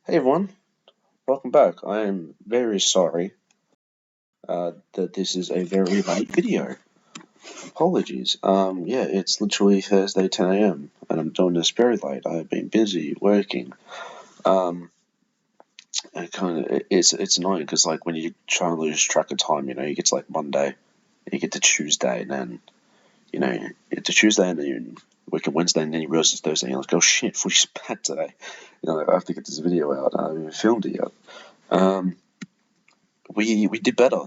Hey everyone, welcome back. I am very sorry that this is a very late video. Apologies. Yeah, it's literally Thursday 10 a.m. and I'm doing this very late. I've been busy working. And it's annoying because like when you try and lose track of time, you get to like Monday, and you get to Tuesday, and then you get to Tuesday, and then you work on Wednesday, and then you realize it's Thursday, and you're like, oh shit, footy's back today. I have to get this video out. I haven't even filmed it yet. We did better.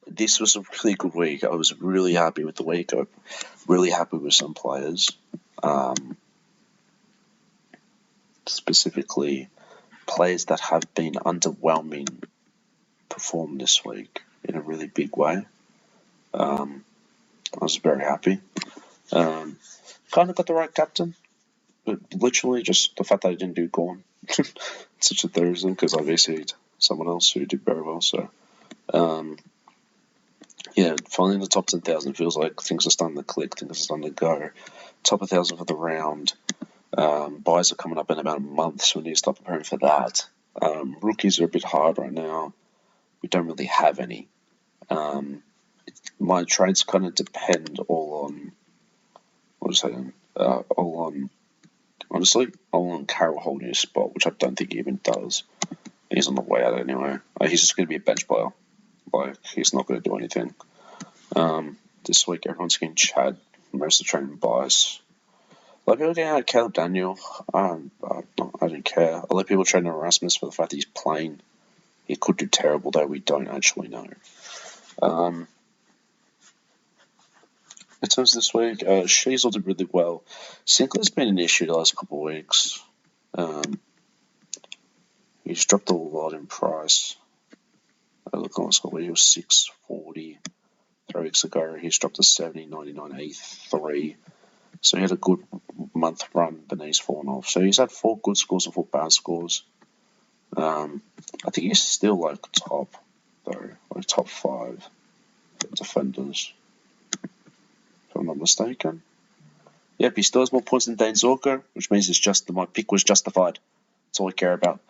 This was a really good week. I was really happy with the week. I'm really happy with some players, specifically players that have been underwhelming perform this week in a really big way. I was very happy. Kind of got the right captain, but literally just the fact that I didn't do Gorn. Such a Thursday because I VC'd someone else who did very well. So, yeah, finally in the top 10,000 feels like things are starting to click, things are starting to go. Top 1,000 for the round. Buys are coming up in about a month, so we need to start preparing for that. Rookies are a bit hard right now. We don't really have any. My trades kind of depend all on, honestly, all on Carroll holding his spot, which I don't think he even does. He's on the way out anyway. He's just going to be a bench player. Like, he's not going to do anything. This week, everyone's getting Chad, most of the training buys. A lot of people getting out Caleb Daniel. I don't care. A lot of people trading Erasmus for the fact that he's playing. He could do terrible, though we don't actually know. In terms of this week, Sheasel did really well. Sinclair's been an issue the last couple of weeks. He's dropped a lot in price. Look, last couple he was 640 3 weeks ago. He's dropped to 70, 99, 83. So he had a good month run, but then he's fallen off. So he's had 4 good scores and 4 bad scores. I think he's still like top, though, like top 5 defenders, if I'm not mistaken. Yep, he still has more points than Dane Zorko, which means my pick was justified. That's all I care about.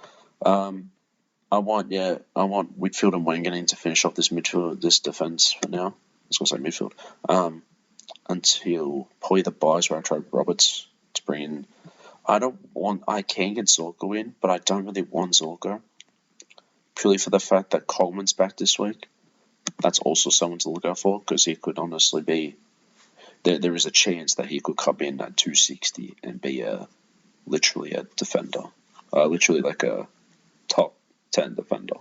I want Whitfield and Wangan to finish off this defense for now. I was gonna say midfield. Until probably the buys where I tried Roberts to bring in. I can get Zorko in, but I don't really want Zorko. Purely for the fact that Coleman's back this week. That's also someone to look out for, because he could honestly be. There is a chance that he could come in at 260 and be literally a defender. Literally like a top 10 defender.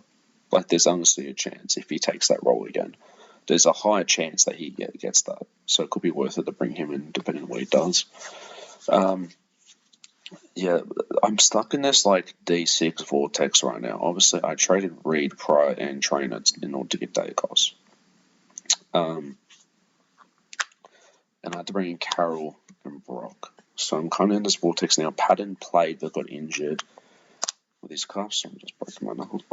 Like, there's honestly a chance if he takes that role again. There's a higher chance that he gets that. So it could be worth it to bring him in, depending on what he does. Yeah, I'm stuck in this like D6 vortex right now. Obviously, I traded Reed, Pryor, and Trainer in order to get Dacos. And I had to bring in Carroll and Brock. So I'm kind of in this vortex now. Patton played but got injured with his cuffs. I'm just breaking my knuckles.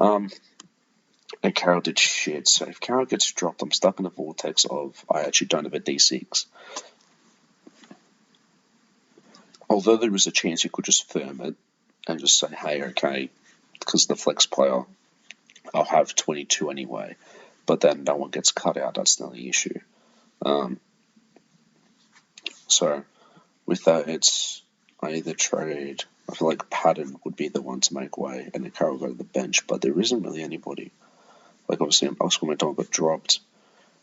And Carroll did shit. So if Carroll gets dropped, I'm stuck in the vortex of I actually don't have a D6. Although there is a chance you could just firm it and just say, hey, okay, because the flex player, I'll have 22 anyway. But then no one gets cut out. That's the only issue. So with that, I either trade. I feel like Patton would be the one to make way, and then Carroll go to the bench. But there isn't really anybody. Like, obviously, Oscar McDonald got dropped.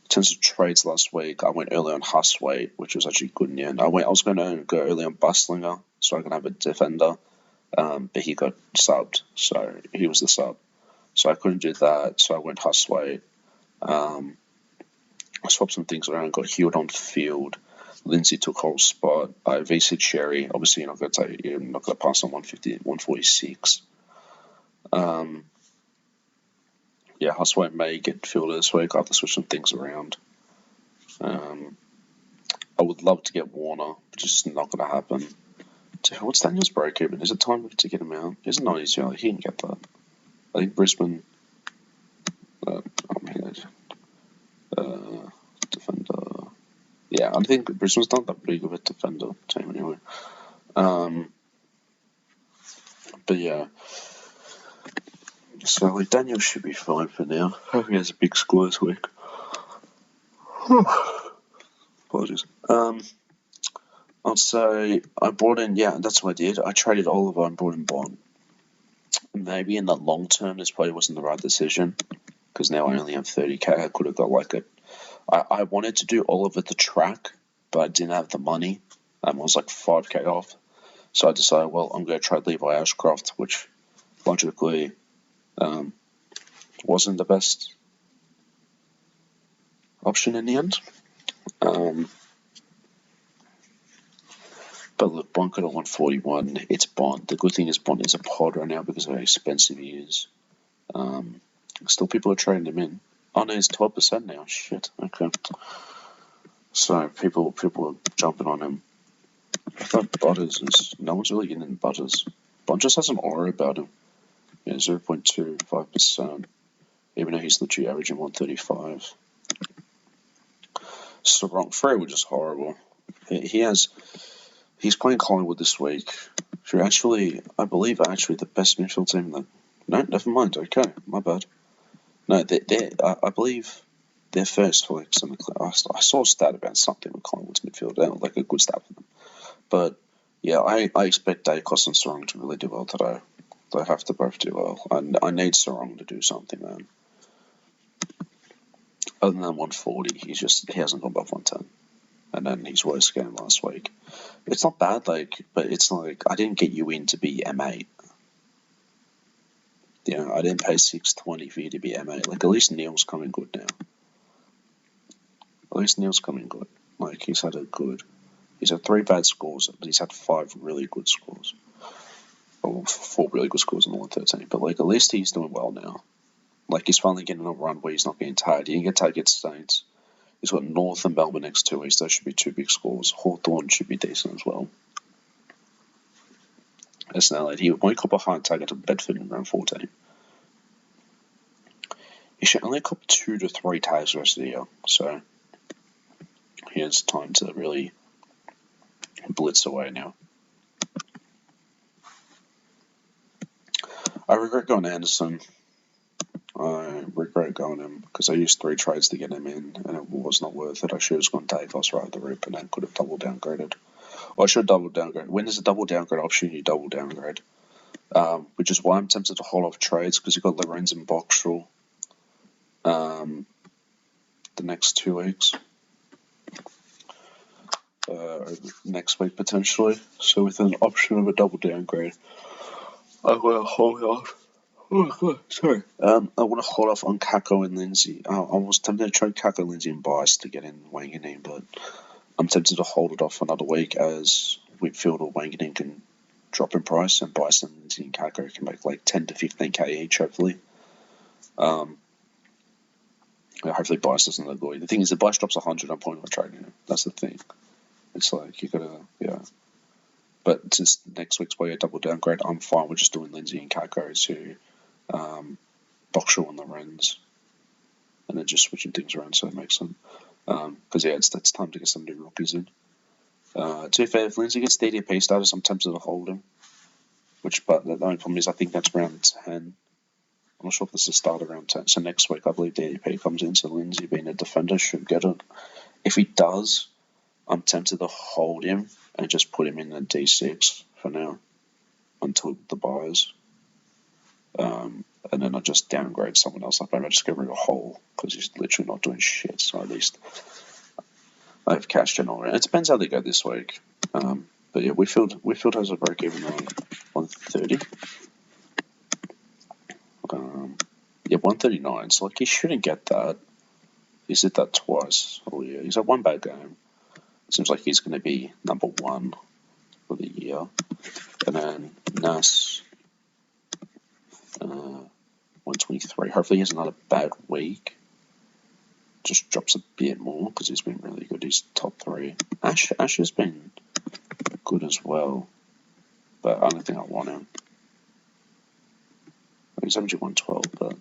In terms of trades last week, I went early on Huswaite, which was actually good in the end. I was going to go early on Bustlinger, so I can have a defender, but he got subbed, so he was the sub. So I couldn't do that, so I went Huswaite. I swapped some things around, got healed on field. Lindsay took whole spot. I VC'd Sherry. Obviously, you're not going to pass on 150, 146. Yeah, Huswaite may get fielded this week. I have to switch some things around. I would love to get Warner, but it's just not going to happen. What's Daniel's break even? Is it time to get him out? He's not easy. He can get that. I think Brisbane. Defender. Yeah, I think Brisbane's not that big of a defender team anyway. But yeah, So like Daniel should be fine for now. Hope he has a big score this week. Apologies. I'd say I brought in, yeah, that's what I did. I traded Oliver and brought in Bond. Maybe in the long term, this probably wasn't the right decision because now I only have 30k. I could have got like I wanted to do Oliver the track, but I didn't have the money. I was like 5k off. So I decided, well, I'm going to trade Levi Ashcroft, which logically wasn't the best option in the end. But look, Bond could have won 41. It's Bond. The good thing is Bond is a pod right now because of how expensive he is. Still, people are trading him in. Oh no, it's 12% now. Shit. Okay. So people are jumping on him. I thought Butters is. No one's really getting in Butters. Bond just has an aura about him. Yeah, 0.25%. Even though he's literally averaging 135. Sarong Frey was just horrible. He's playing Collingwood this week. I believe the best midfield team. No, never mind. Okay, my bad. No, I believe they're first for like something. I saw a stat about something with Collingwood's midfield, like a good stat for them. But yeah, I expect Dacos and Sarong to really do well today. They have to both do well. I need Sarong to do something, man. Other than 140, he hasn't gone above 110. And then his worst game last week. It's not bad, but it's like I didn't get you in to be M8. You know, I didn't pay $620 for you to be M8. Like, at least Neil's coming good now. Like, he's had 3 bad scores, but he's had 5 really good scores. Or 4 really good scores in the 113. But, like, at least he's doing well now. Like, he's finally getting a run where he's not getting tired. He didn't get tired against Saints. He's got North and Melbourne next 2 weeks. Those should be 2 big scores. Hawthorn should be decent as well. That's now he won't cop a high target to Bedford in round 14. He should only cop 2 to 3 tags the rest of the year. So he has time to really blitz away now. I regret going Anderson. I regret going him because I used 3 trades to get him in and it was not worth it. I should have just gone Dacos right at the rip and then could have double downgraded. Or I should have double downgraded. When there's a double downgrade option, you double downgrade. Which is why I'm tempted to hold off trades because you've got Lorenz and Boxall the next 2 weeks. Next week potentially. So with an option of a double downgrade, I will hold off. Oh God, sorry. I want to hold off on Kako and Lindsay. I was tempted to trade Kako, Lindsay, and Bice to get in Wanganeen, but I'm tempted to hold it off another week as Whitfield or Wanganeen can drop in price, and Bice and Lindsay and Kako can make like 10 to 15k each, hopefully. Hopefully Bice doesn't look good. The thing is, if Bice drops 100, I'm probably not trading him. That's the thing. It's like, you gotta, yeah. But since next week's way a double downgrade, I'm fine with just doing Lindsay and Kako to Boxall and Lorenz, and then just switching things around so it makes them. Because it's time to get some new rookies in. To be fair, if Lindsay gets DDP status, I'm tempted to hold him. But the only problem is I think that's round 10. I'm not sure if this is start around 10. So next week I believe DDP comes in, so Lindsay being a defender should get it. If he does, I'm tempted to hold him and just put him in a D6 for now until the buyers. And then I just downgrade someone else. Like maybe I just get rid of a hole because he's literally not doing shit. So at least I have cash general. It depends how they go this week. But yeah, Whitfield has a break even on 130. 139. So like he shouldn't get that. He's hit that twice all year. He's had 1 bad game. It seems like he's going to be number 1 for the year. And then Nas, 123. Hopefully he has another bad week. Just drops a bit more because he's been really good. He's top 3. Ash has been good as well, but I don't think I want him. He's averaging 112, but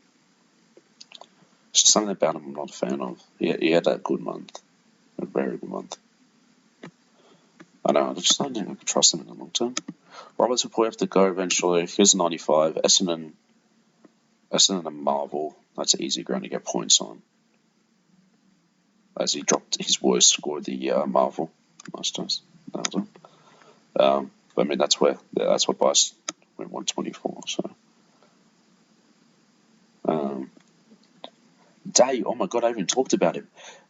it's just something about him I'm not a fan of. He had that good month, a very good month. I don't think I could trust him in the long term. Roberts will probably have to go eventually. Here's 95. Essendon Essendon and Marvel, that's an easy ground to get points on. As he dropped his worst score of the year, Marvel, most times. But I mean, that's what Bice went 124. So, Dale, oh my god, I even talked about him.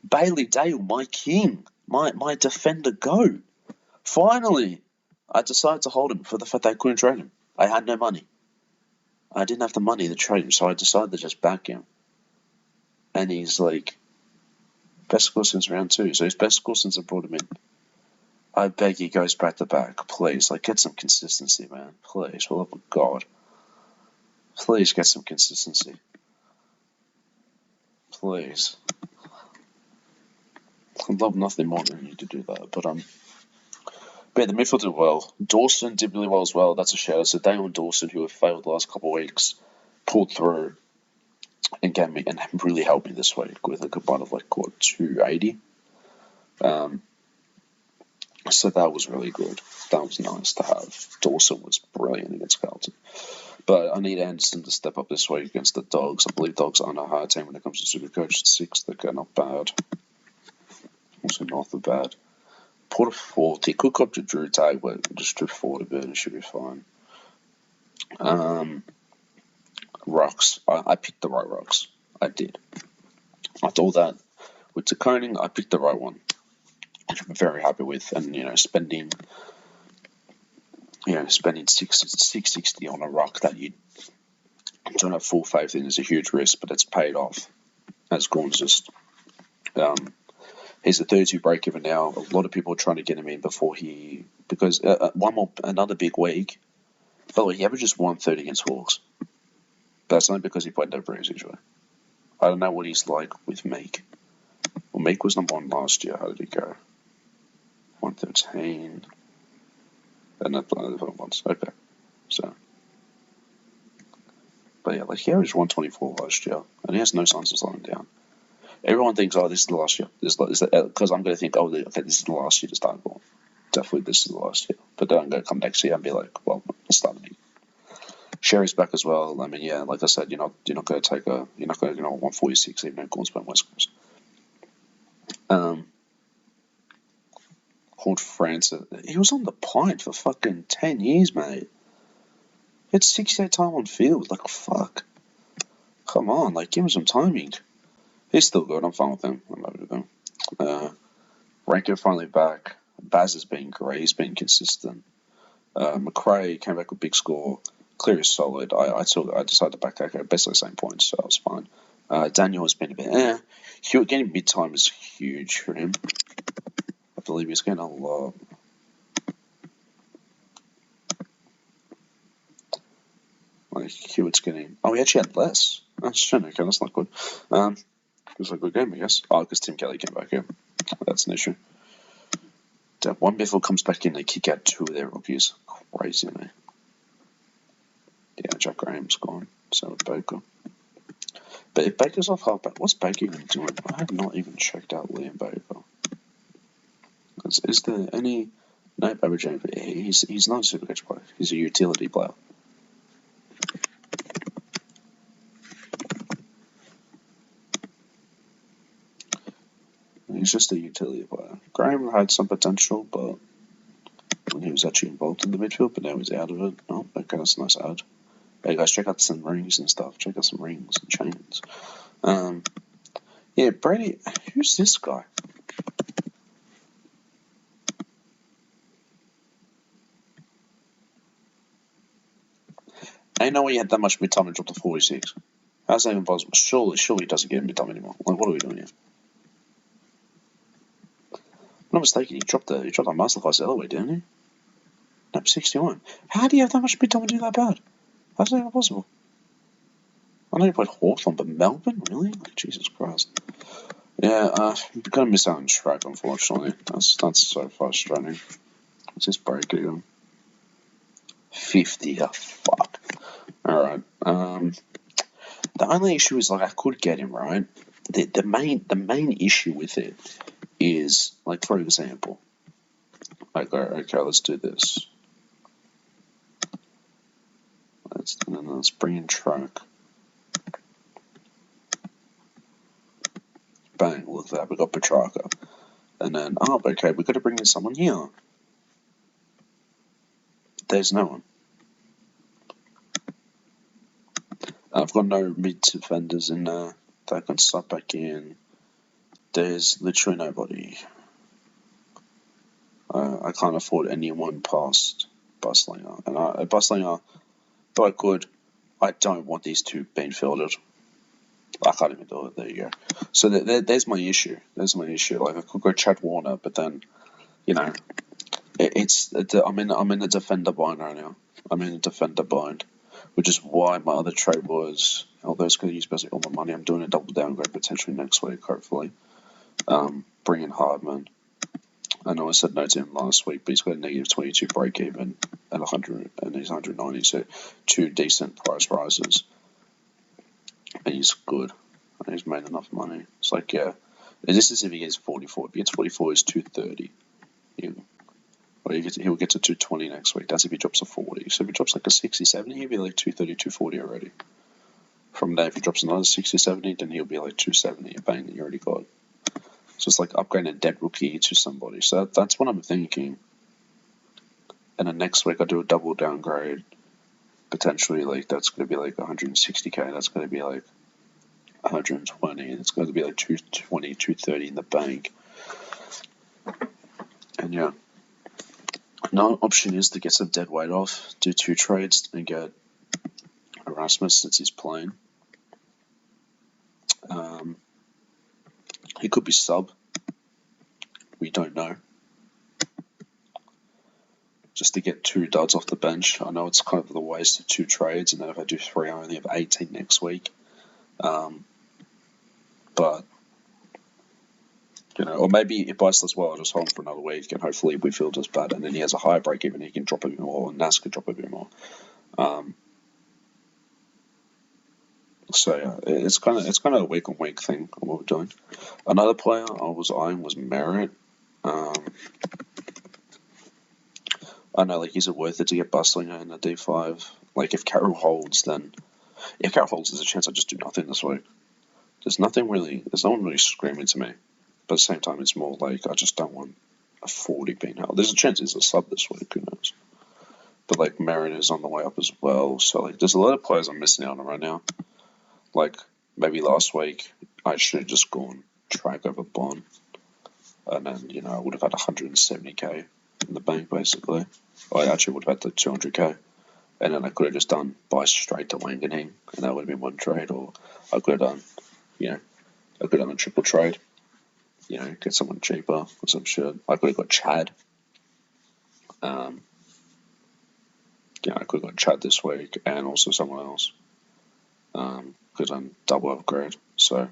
Bailey Dale, my king, my defender, go. Finally, I decided to hold him for the fact that I couldn't trade him. I had no money. I didn't have the money to trade him, so I decided to just back him. And he's like, best score since round 2. So his best score since I brought him in. I beg he goes back to back. Please, like, get some consistency, man. Please, for the love of God. Please get some consistency. Please. I'd love nothing more than you to do that. But yeah, the midfield did well. Dawson did really well as well. That's a shout out. So Dale and Dawson, who have failed the last couple of weeks, pulled through and gave me and really helped me this week with a combine of 280. So that was really good. That was nice to have. Dawson was brilliant against Carlton. But I need Anderson to step up this week against the Dogs. I believe Dogs aren't a hard team when it comes to SuperCoach. It's 6th. They're not bad. Also not that bad. Put a 40. Could go up to Drew Tag, but just drew 40 bit. It should be fine. Rocks. I picked the right rocks. I did. I thought that with Taconing, I picked the right one. Which I'm very happy with. And, spending 660 on a rock that you don't have full faith in is a huge risk, but it's paid off. As Gorn's just, he's a 32 break-even now. A lot of people are trying to get him in because another big week. By the way, he averages 130 against Hawks. But that's only because he played no breeze usually. I don't know what he's like with Meek. Well, Meek was number 1 last year. How did he go? 113. And not the other ones. Okay. So. But yeah, he averaged 124 last year. And he has no signs of slowing down. Everyone thinks, this is the last year. Because I'm going to think, this is the last year to start ball. Definitely this is the last year. But then I'm going to come next year and be like, well, it's starting. Sherry's back as well. I mean, yeah, like I said, you're not going to take you're not going to 146 even though Gorn's playing West Coast. Called Francis. He was on the pint for fucking 10 years, mate. He had 68 time on field. Fuck. Come on, give him some timing. He's still good. I'm fine with him. I'm happy with him. Rankin finally back. Baz has been great. He's been consistent. McRae came back with big score. Clear is solid. I decided to back that guy. Basically the same points, so that was fine. Daniel has been a bit Hewitt getting mid-time is huge for him. I believe he's getting a lot. Hewitt's getting... Oh, he actually had less. That's okay, that's not good. It was a good game, I guess. Oh, because Tim Kelly came back, yeah. That's an issue. One midfield comes back in, they kick out 2 of their rookies. Crazy, man. Yeah, Jack Graham's gone. So with Baker. But if Baker's off halfback, what's Baker even doing? I have not even checked out Liam Baker. Is there any... No, Baker James, he's not a SuperCoach player. He's a utility player. He's just a utility player. Graham had some potential, but when he was actually involved in the midfield, but now he's out of it. Oh, okay, that's a nice ad. Hey guys, check out some rings and stuff. Check out some rings and chains. Yeah, Brady, who's this guy? I didn't know he had that much mid-time and dropped to 46. How's that even possible? Surely he doesn't get mid-time anymore. What are we doing here? I'm not mistaken, he dropped a masterclass Elway, didn't he? No, 61. How do you have that much mid-time and do that bad? How's that even possible? I know you played Hawthorn, but Melbourne? Really? Jesus Christ. Yeah, I'm going to miss out on track, unfortunately. That's so frustrating. What's this break again? 50. Oh, fuck. Alright. The only issue is, I could get him, right? The main issue with it is, for example, okay, let's do this. Let's bring in track. look at that, we got Petrarca. And then, okay, we've got to bring in someone here. There's no one. I've got no mid defenders in there that can slot back in. There's literally nobody. I can't afford anyone past Buslinger. And Buslinger, though I could, I don't want these two being fielded. I can't even do it. There you go. So there's my issue. Like, I could go Chad Warner, but then, you know, I'm in a defender bind right now. Which is why my other trade was, although it's going to use basically all my money, I'm doing a double downgrade potentially next week, hopefully. Bring in Hardman. I know I said no to him last week, but he's got a negative 22 break even at 100, and he's 190, so 2 decent price rises. And he's good. And he's made enough money. It's like, yeah. And this is if he gets 44. If he gets 44, it's 230. He'll get to 220 next week. That's if he drops a 40. So if he drops like a 60, 70, he'll be like 230, 240 already. From there, if he drops another 60, 70, then he'll be like 270, a bang that you already got. So it's like upgrading a dead rookie to somebody. So that's what I'm thinking. And then next week I do a double downgrade. Potentially, like, that's going to be like 160k. That's going to be like 120. And it's going to be like 220, 230 in the bank. And yeah. Another option is to get some dead weight off, do 2 trades, and get Erasmus since he's playing. He could be sub. We don't know. Just to get 2 duds off the bench. I know it's kind of the waste of 2 trades, and then if I do 3, I only have 18 next week. But, you know, or maybe if Bice does well, I'll just hold him for another week, and hopefully we feel just bad, and then he has a higher break even, he can drop a bit more, and Nas can drop a bit more. So yeah, it's kind of a week on week thing on what we're doing. Another player I was eyeing was Merritt. I know, like, is it worth it to get Bustlinger in the D5? Like, if Carroll holds, there's a chance I just do nothing this week. There's no one really screaming to me. But at the same time, it's more like I just don't want a 40 being held. There's a chance he's a sub this week, who knows? But like, Merritt is on the way up as well. So like, there's a lot of players I'm missing out on right now. Like, maybe last week I should have just gone track over Bond, and then, you know, I would have had 170k in the bank basically. I actually would have had the 200k, and then I could have just done buy straight to Wanganeen, and that would have been one trade. Or I could have done, a triple trade. Get someone cheaper or some shit. I could have got Chad. I could have got Chad this week and also someone else. Could have done double upgrade. So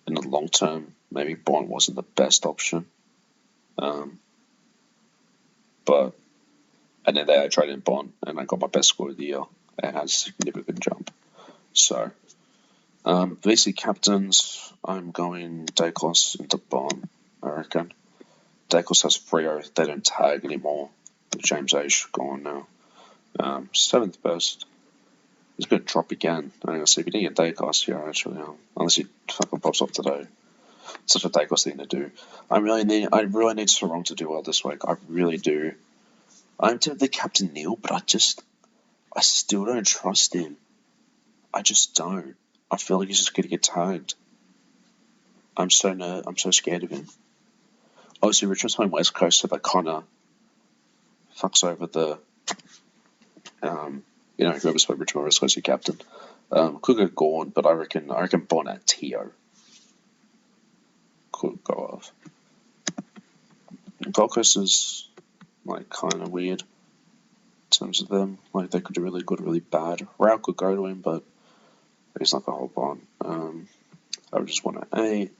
in the long term, maybe Bond wasn't the best option. And then I traded in Bond and I got my best score of the year and had a significant jump. So basically captains, I'm going Dacos into Bond, I reckon. Dacos has Frio, they don't tag anymore. James H gone now. 7th best. He's going to drop again. I'm going to see if he didn't get Dacos here, actually. Unless he fucking pops up today. It's such a Dacos thing to do. I really need Sarong to do well this week. I really do. I'm tempted to captain Neil, but I still don't trust him. I just don't. I feel like he's just going to get tagged. I'm so scared of him. Obviously, Richmond's playing West Coast, so that kind of fucks over the, whoever's playing Richmond West Coast, your captain. Could go Gorn, but I reckon Bon at Tio could go off. Gold Coast is like kind of weird in terms of them. Like, they could do really good, really bad. Rao could go to him, but he's not going to hold on. I would just want an 8.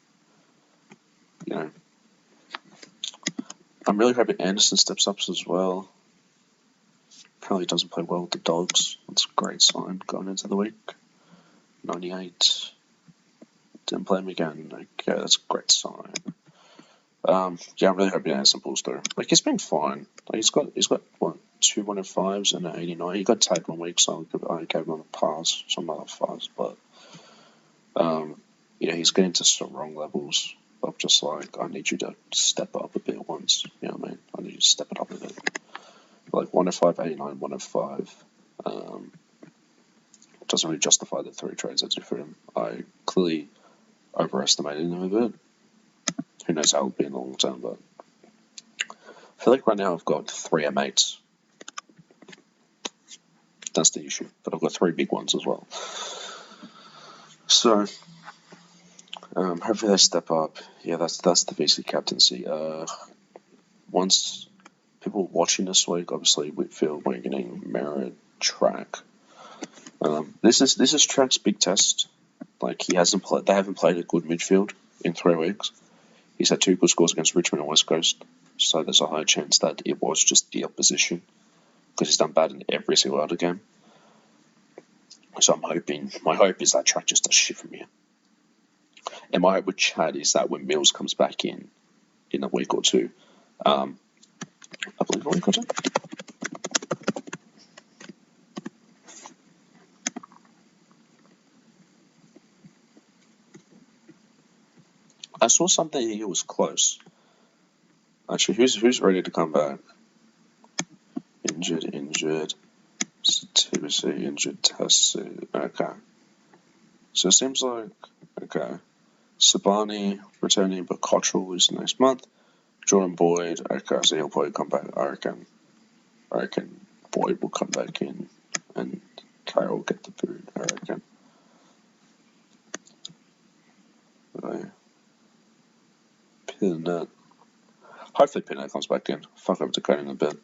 I'm really hoping Anderson steps up as well. Apparently doesn't play well with the Dogs. That's a great sign going into the week. 98. Didn't play him again. Okay, that's a great sign. I'm really hoping Anderson pulls through. Like, he's been fine. Like, he's got what, 2 105s and an 89. He got tagged 1 week, so I gave him a pass. Some other 5s, but he's getting to some wrong levels of just like, I need you to step up a bit once. You know what I mean? I need you to step it up a bit. Like 105, 89, 105. Doesn't really justify the 3 trades I did for him. I clearly overestimated him a bit. Who knows how it'll be in the long term, but I feel like right now I've got 3 M8s. That's the issue. But I've got 3 big ones as well. So, hopefully they step up. Yeah, that's the VC captaincy. Once people watching this week, obviously Whitfield, we're getting Merritt, Track. This is Track's big test. Like, they haven't played a good midfield in 3 weeks. He's had 2 good scores against Richmond and West Coast, so there's a high chance that it was just the opposition, because he's done bad in every single other game. So my hope is that Track just does shit from here. And my hope with Chad is that when Mills comes back in a week or two, I believe a week or two. I saw something here was close. Actually, who's ready to come back? Injured. TBC, injured, tested. Okay. So it seems like, okay. Sabani returning, but Cottrell is next month. Jordan Boyd, okay, so he'll probably come back. I reckon Boyd will come back in and Carroll will get the boot, I reckon. Right. Pinner. Hopefully Pinner comes back in. Fuck over to Conan a bit.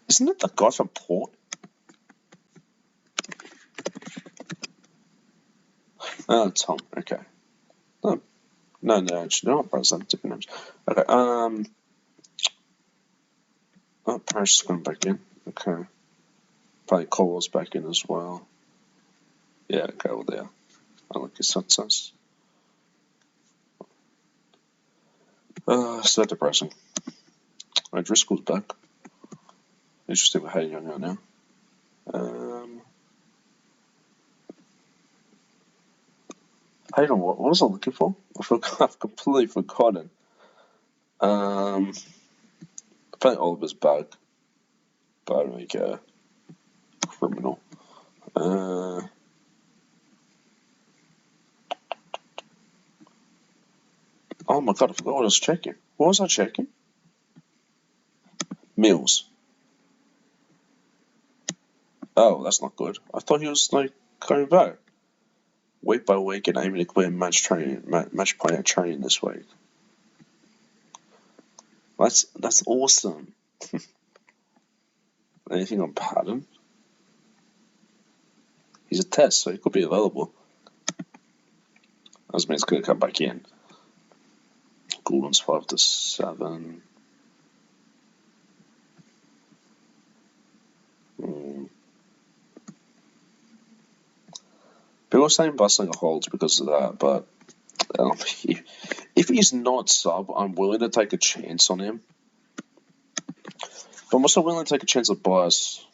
Isn't it the guy from Port? Oh, Tom. Okay. No, actually, not Brazil. Different names. Okay. Oh, Parrish is going back in. Okay. Probably Colwell's back in as well. Yeah. Okay. Well, there. I like his success. So depressing. Driscoll's back. Interesting with Hayden Young out now. Hayden, what was I looking for? I've completely forgotten. I think Oliver's back. But I don't really care. Criminal. Oh my god, I forgot what I was checking. What was I checking? Mills. Oh, that's not good. I thought he was like coming back week by week and aiming to clear match play at training this week. That's awesome. Anything on Patton? He's a test, so he could be available. That means he's going to come back in. Gould's 5 to 7. People are saying Bustlinger holds because of that, but if he's not sub, I'm willing to take a chance on him. But I'm also willing to take a chance at Bias.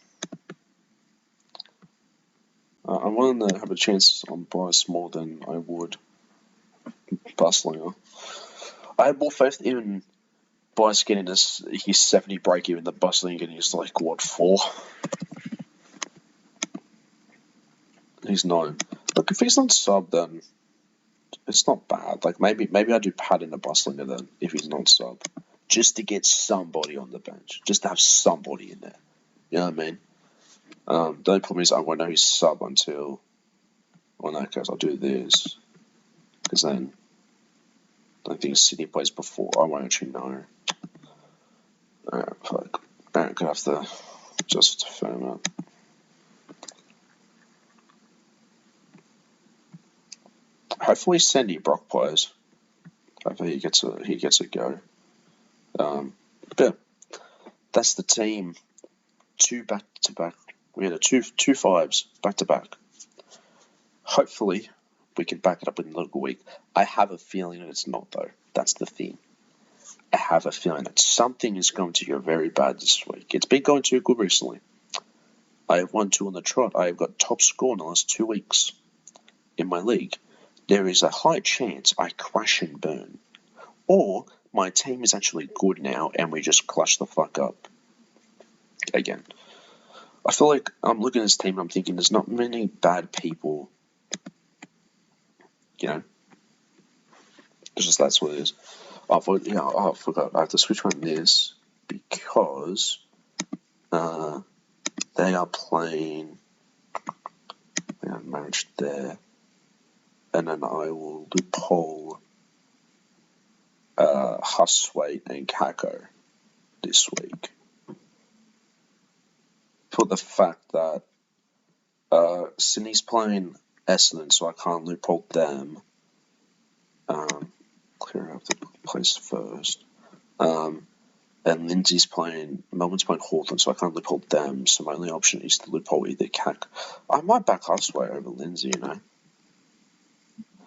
I'm willing to have a chance on Bias more than I would Bustlinger. I have more faith in Bias getting his 70 break even than Bustlinger getting his 4. He's 9. Look, if he's not sub, then it's not bad. Maybe I do Patton a Bustlinger then if he's not sub, just to get somebody on the bench, just to have somebody in there. You know what I mean? The only problem is I won't know he's sub until, well, in that case, I'll do this, because then I think Sydney plays before. I won't actually know. Alright, fuck. I'm gonna have to just firm up. Hopefully Sandy Brock plays. Hopefully he gets a go. But that's the team. 2 back to back. We had two 5s back to back. Hopefully we can back it up in a little week. I have a feeling that it's not, though. That's the thing. I have a feeling that something is going to go very bad this week. It's been going too good recently. I have 1-2 on the trot. I have got top score in the last 2 weeks. in my league, there is a high chance I crash and burn. Or my team is actually good now and we just clutch the fuck up. Again, I feel like I'm looking at this team and I'm thinking there's not many bad people. You know? It's just that's what it is. I forgot. I have to switch on this because they are playing. They are managed there. And then I will loophole Huswaite and Kako this week. For the fact that Sydney's playing Essendon, so I can't loophole them. Clear up the place first. And Lindsay's playing, Melbourne's playing Hawthorn, so I can't loophole them, so my only option is to loophole either Kako. I might back Huswaite over Lindsay, you know.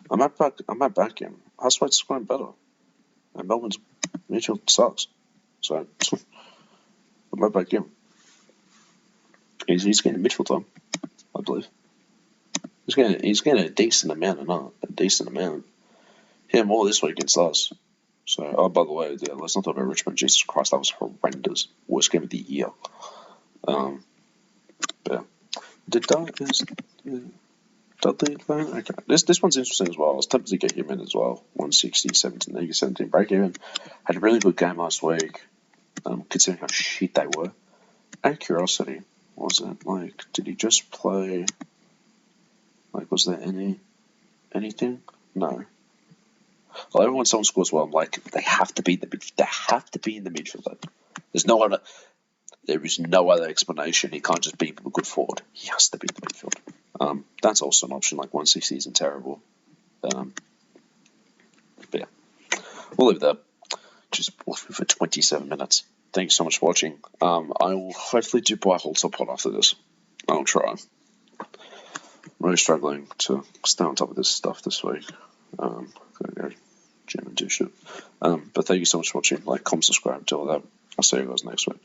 I might back him. Huswaite's scoring better. And Melbourne's Mitchell sucks. So I might back him. He's getting Mitchell time, I believe. He's getting a decent amount. Him all this week against us. So, by the way, yeah, let's not talk about Richmond. Jesus Christ, that was horrendous. Worst game of the year. But yeah. Dudley advance? Okay. This one's interesting as well. I was tempted to get him in as well. 160, 17 break even. Had a really good game last week, considering how shit they were. Out of curiosity, was it like, did he just play? Like, was there anything? No. Well, everyone someone scores well, I'm like, they have to be in the midfield. There is no other explanation. He can't just be a good forward. He has to be in the midfield. That's also an option. Like 160 isn't terrible. But yeah, we'll leave that. Just for 27 minutes. Thank you so much for watching. I will hopefully do buy hold pod after this. I'll try. I'm really struggling to stay on top of this stuff this week. Gotta go gym and do shit. But thank you so much for watching. Like, comment, subscribe, do all that. I'll see you guys next week.